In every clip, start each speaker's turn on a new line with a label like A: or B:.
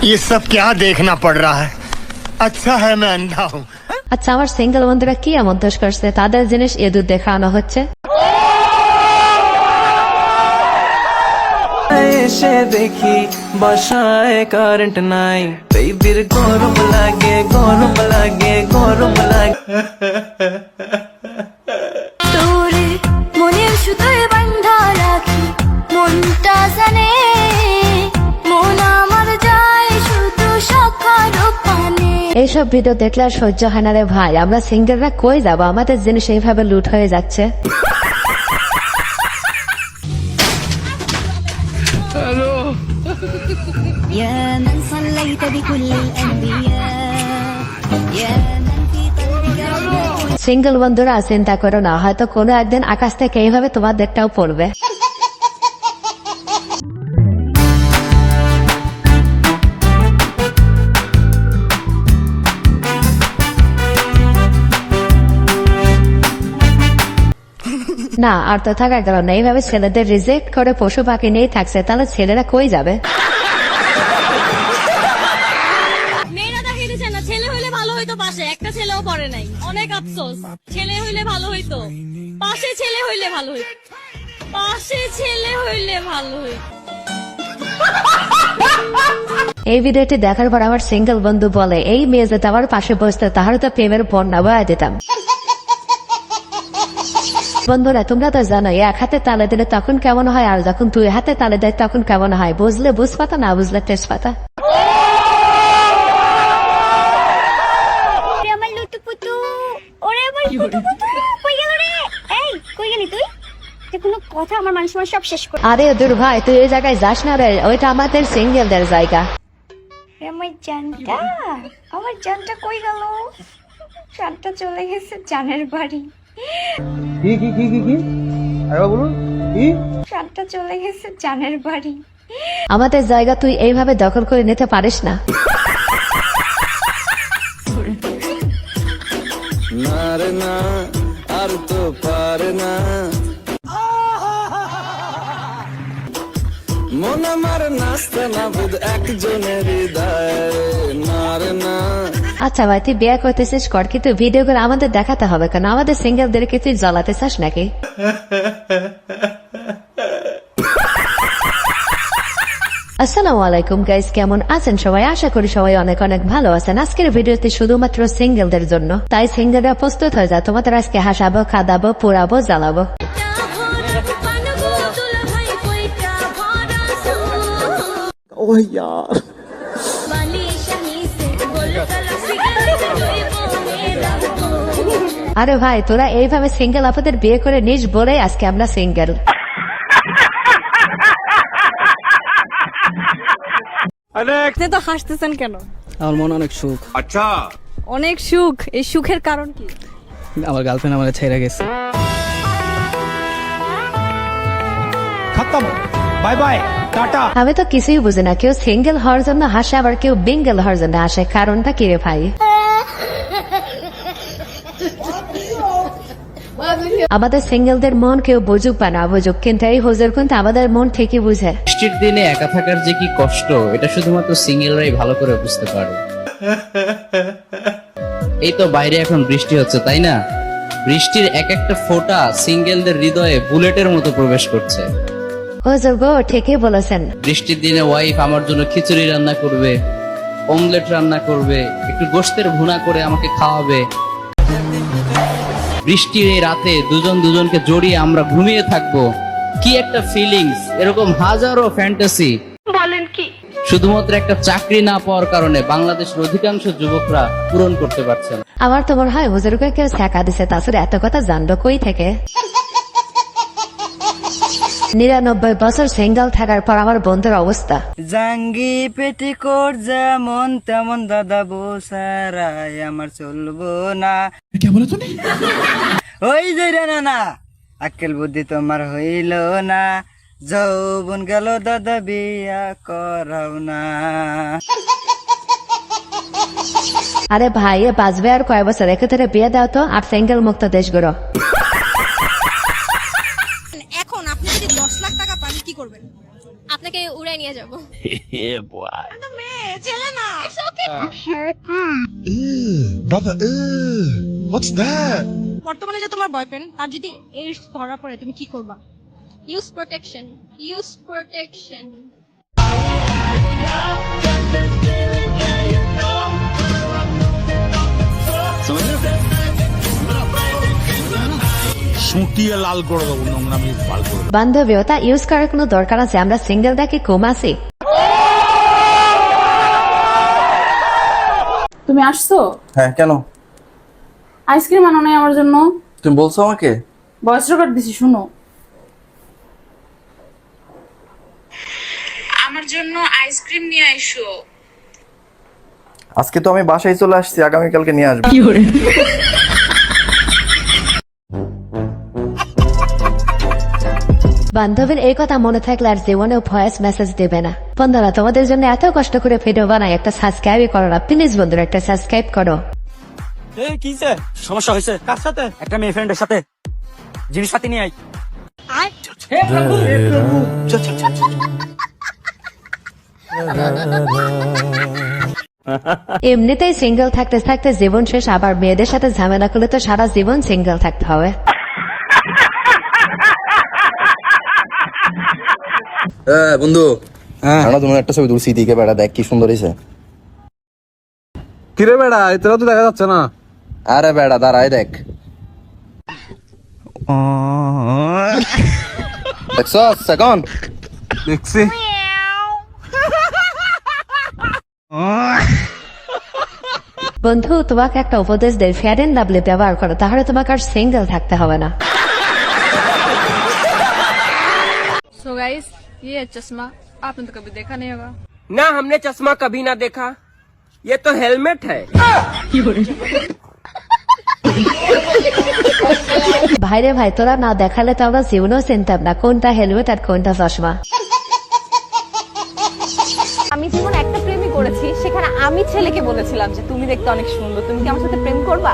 A: ये सब क्या देखना पड़ रहा है? अच्छा है मैं अंधा हूँ।
B: আচ্ছা আমার সিঙ্গেল বন্ধুরা কি এমন দোষ করছে তাদের জিনিস এদুর দেখানো হচ্ছে।
C: এসে দেখি বাসায় কারেন্ট নাই, বেবির গরম লাগে গরম লাগে গরম লাগে।
D: তোরে মনের সুতোয় বান্ধা রাখি, মনটা জানে মন আমার যায় শুধু সখার পানে।
B: এইসব ভিডিও দেখলে আর সহ্য হয় না রে ভাই, আমরা সিঙ্গেলরা কই যাবো, আমাদের জিনিস এইভাবে লুট হয়ে যাচ্ছে।
D: يا من صليت بكل الأنبياء يا من في قلبك رحمة।
B: সিঙ্গেল বন্ধুরা চিন্তা করো না, হয়তো কোনো একদিন আকাশ থেকে এইভাবে তোমাদেরটাও পড়বে। না আর তো থাকার গেল না, এইভাবে ছেলেদের রিজেক্ট করে পশু পাখি নিয়েই থাকছে, তাহলে ছেলেরা কই যাবে?
E: মেয়েরা দেখিয়ে দিচ্ছে না, ছেলে হইলে ভালো হইতো, পাশে একটা ছেলেও পড়ে নাই, অনেক আফসোস। ছেলে হইলে ভালো হইতো, পাশে ছেলে হইলে ভালো হইতো, পাশে ছেলে হইলে ভালো হইতো।
B: এই ভিডিওটি দেখার পর আমার সিঙ্গেল বন্ধু বলে, এই মেয়ে যদি আমার পাশে বসতো তাহলে তো প্রেমের বন্যা বয়া দিতাম। বন্ধুরা তোমরা তো জানো এক হাতে তালে দিলে তখন কেমন হয়, আর যখন দুই হাতে তালে দেয় তখন কেমন হয়। বুঝলে বুঝপাতা, না বুঝলে তেজপাতা।
D: আমার লুতুপুতু, ওরে আমার লুতুপুতু, কই গেল রে? এই কই গেলি তুই? যে কোনো কথা আমার মান সম্মান সব শেষ করে।
B: আরে দূর ভাই, তুই এই জায়গায় যাস না রে, ওইটা আমাদের সিঙ্গেলদের জায়গা।
D: আমার জানটা কই গেল? জানটা চলে গেছে জানের বাড়ি।
F: কি কি কি কি কি আরে বলুন কি?
D: জানটা চলে গেছে জানের বাড়ি।
B: আমাদের জায়গা তুই এইভাবে দখল করে নিতে পারিস না।
C: না রে না, আর তো পারে না মন আমার নাচতে না বুধ একজনের হৃদয়। না রে না,
B: আচ্ছা ভাই তুই বিয়ে করতেছিস কর, কিন্তু ভিডিও করে আমাদের দেখাতে হবে কেন? আমাদের সিঙ্গেলদেরকে তুই জ্বালাতে চাস নাকি? আসসালামু আলাইকুম গাইস, কেমন আছেন সবাই? আশা করি সবাই অনেক অনেক ভালো আছেন। আজকের ভিডিওতে শুধুমাত্র সিঙ্গেলদের জন্য, তাই সিঙ্গেলরা প্রস্তুত হয়ে যায়, তোমাদের আজকে হাসাবো, খাদাবো, পোড়াবো, জ্বালাবো।
F: ও ইয়ার
B: আরে ভাই তোরা এইভাবে সিঙ্গেল আপনাদের বিয়ে করে নিস বলেই আজকে আমরা সিঙ্গেল।
E: আপনি তো হাসতেছেন কেন?
G: আমার মনে অনেক সুখ।
E: অনেক সুখ, এই সুখের কারণ কি?
G: আমার গার্লফ্রেন্ড আমার ছেড়ে গেছে।
F: খতম, বাই বাই, টাটা।
B: আমি তো কিছুই বুঝি না, কেউ সিঙ্গেল হওয়ার জন্য হাসে আবার কেউ বিঙ্গেল হওয়ার জন্য হাসে, কারণটা কি রে ভাই? আমাদের সিঙ্গেলদের মন কেউ বুঝুক বা না বুঝুক, কিন্তু এই হুজুর কিন্তু আমাদের মন ঠিকই বুঝে।
H: বৃষ্টির দিনে একা থাকার যে কি কষ্ট, এটা শুধুমাত্র সিঙ্গেলরাই ভালো করে বুঝতে পারে। এই তো বাইরে এখন বৃষ্টি হচ্ছে, তাই না? বৃষ্টির এক একটা ফোঁটা সিঙ্গেলদের হৃদয়ে বুলেটের মতো প্রবেশ করছে।
B: হুজুর গো ঠিকই বলেছেন।
H: বৃষ্টির দিনে ওয়াইফ আমার জন্য খিচুড়ি রান্না করবে, অমলেট রান্না করবে, একটু গোশতের ভুনা করে আমাকে খাওয়াবে। বৃষ্টির এই রাতে দুজন দুজনকে জড়িয়ে আমরা ঘুমিয়ে থাকবো, কি একটা ফিলিংস! এরকম হাজারো ফ্যান্টাসি বলেন কি শুধুমাত্র একটা চাকরি না পাওয়ার কারণে বাংলাদেশের অধিকাংশ যুবকরা পূরণ করতে পারছে না।
B: আমার তো মনে হয় হুজুরকে কেউ শেখা দিছে, তাছাড়া এত কথা জানলো কই থেকে? 99 বছর সিঙ্গেল থাকার পর আমার বন্ধুর অবস্থা।
G: জাঙ্গি পেটিকোট যেমন তেমন দাদা বসারাই আমার চলবো না। কে বলে তুমি? ওই যে রে না না, আক্কেল বুদ্ধি তোমার হইল না, যৌবন গেল দাদা বিয়া করাও না।
B: আরে ভাই এ বাঁচবে আর কয় বছর, একে ধরে বিয়ে দাও তো, আর সিঙ্গেল মুক্ত দেশ গড়ো।
E: এখন আপনি যদি 10 লাখ টাকা পান কি করবেন? আপনাকে উড়াই নিয়ে যাবো। ছেলে না
A: Brother, what's that?
E: বর্তমানে যে তোমার বয়ফ্রেন্ড তার যদি এইডস ধরা পড়ে তুমি কি করবা? Use protection, use protection.
I: সুটিয়ে লাল করে দেবো, নোংরামি লাল করে দেবো।
B: বান্ধবীয়তা ইউজ করার কোনো দরকার আছে? আমরা সিঙ্গেল দেখে কম আছি।
J: তুমি আসছো?
C: হ্যাঁ, কেন?
J: আইসক্রিম আনো নাই আমার জন্য?
C: তুমি বলছো আমাকে?
J: ভয়েস রেকর্ড দিছি, শুনো। আমার জন্য আইসক্রিম নিয়ে আইসো।
C: আজকে তো আমি বাসায় চলে আসছি, আগামীকালকে নিয়ে আসবো।
B: বান্ধবীর এই কথা মনে থাকলে আর জীবনেও ভয়েস মেসেজ দেবে না। বন্ধুরা, তোমাদের জন্য এত কষ্ট করে ভিডিও বানাই, একটা সাবস্ক্রাইব করো না প্লিজ বন্ধুরা, একটা সাবস্ক্রাইব করো।
G: কিসে সমস্যা হয়েছে? কার সাথে? একটা মেয়ে ফ্রেন্ডের সাথে। জিনিসপাতি নিয়ে আই।
B: এমনিতেই সিঙ্গেল থাকতে থাকতে জীবন শেষ, আবার মেয়েদের সাথে ঝামেলা করলে তো সারা জীবন সিঙ্গেল থাকতে হবে।
C: বন্ধু, আমরা তোমার একটা ছবি তুলছি, দিকে বেড়া দেখ কি সুন্দর হয়েছে।
F: কিরে বেড়া, এতটা তো দেখা যাচ্ছে না।
C: আরে বেড়া দাঁড়ায় দেখ, দেখছস এখন?
F: দেখছি।
B: বন্ধু, তোমাকে একটা উপদেশ দেয়, ফেয়ার এন্ড লাভলি ব্যবহার করো, তাহলে তোমাকে আর সিঙ্গেল থাকতে হবে না।
J: सो गाइस, ये है चश्मा, आपने तो कभी देखा नहीं होगा।
G: ना, हमने चश्मा कभी ना देखा, ये तो हेलमेट है।
B: ভাইরে ভাই, তোরা না দেখালে তো আমরা জীবনেও চিনতাম না কোনটা হেলমেট আর কোনটা চশমা।
E: আমি যেমন একটা প্রেমই করেছি, সেখানে আমি ছেলেকে বলেছিলাম যে তুমি দেখতে অনেক সুন্দর, তুমি কি আমার সাথে প্রেম করবা?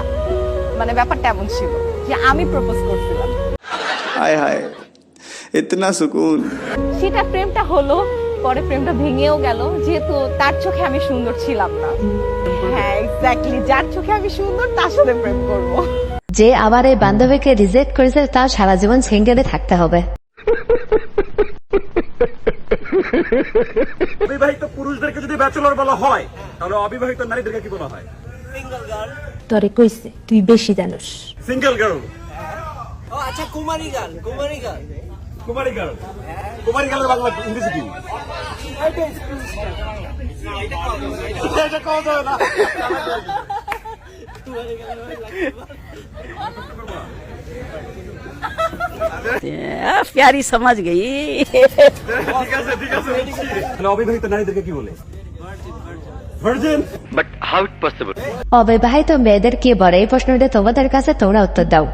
E: মানে ব্যাপারটা এমন ছিল যে আমি প্রপোজ করছিলাম।
I: হায় হায়, ইতনা সুকুন।
E: সেটা প্রেমটা হলো, পরে প্রেমটা ভেঙেও গেল, যেহেতু তার চোখে আমি সুন্দর ছিলাম না। হ্যাঁ, এক্স্যাক্টলি, যার চোখে আমি সুন্দর তার সাথে প্রেম করব।
B: যে আবার এই বান্ধবীকে রিজেক্ট করেছে তার সারা জীবন সিঙ্গেলে থাকতে হবে।
I: অবিবাহিত পুরুষদেরকে যদি ব্যাচেলর বলা হয়, তাহলে অবিবাহিত নারীদেরকে কি বলা হয়?
B: তোরে কইছে, তুই বেশি জানোস।
I: Single girl.
G: আচ্ছা, কুমারী গার্ল, কুমারী গার্ল।
I: কুমারী গার্ল, কুমারী গার্লের বাংলা ইংরেজি কি? এটা কওয়া যাবে না।
G: प्यारी समझ गई।
I: ঠিক আছে ঠিক আছে, তাহলে অবিবাহিত নারীদেরকে কি বলে? Virgin. But how it possible?
B: অবিবাহিত মেয়েদের কি বলে, এই প্রশ্নটা তোমাদের কাছে, তোমরা উত্তর দাও।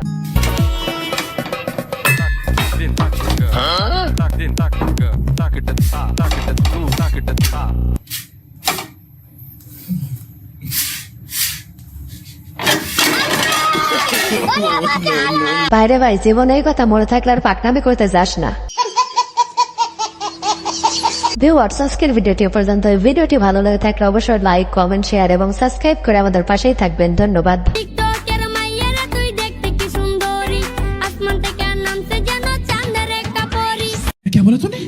B: বাইরে ভাই, জীবন এই কথা মনে থাকলে আর পাকনামি করতে যাস না। ভিউয়ার্স, আজকের ভিডিওটি পর্যন্ত। ভিডিওটি ভালো লাগে থাকলে অবশ্যই লাইক, কমেন্ট, শেয়ার এবং সাবস্ক্রাইব করে আমাদের পাশেই থাকবেন। ধন্যবাদ।
E: টিকটকের মাইয়ারা তুই দেখতে কি সুন্দরী, আসমান থেকে নামছে যেন চাঁদের একটা পরী।
I: क्या बोला तूने?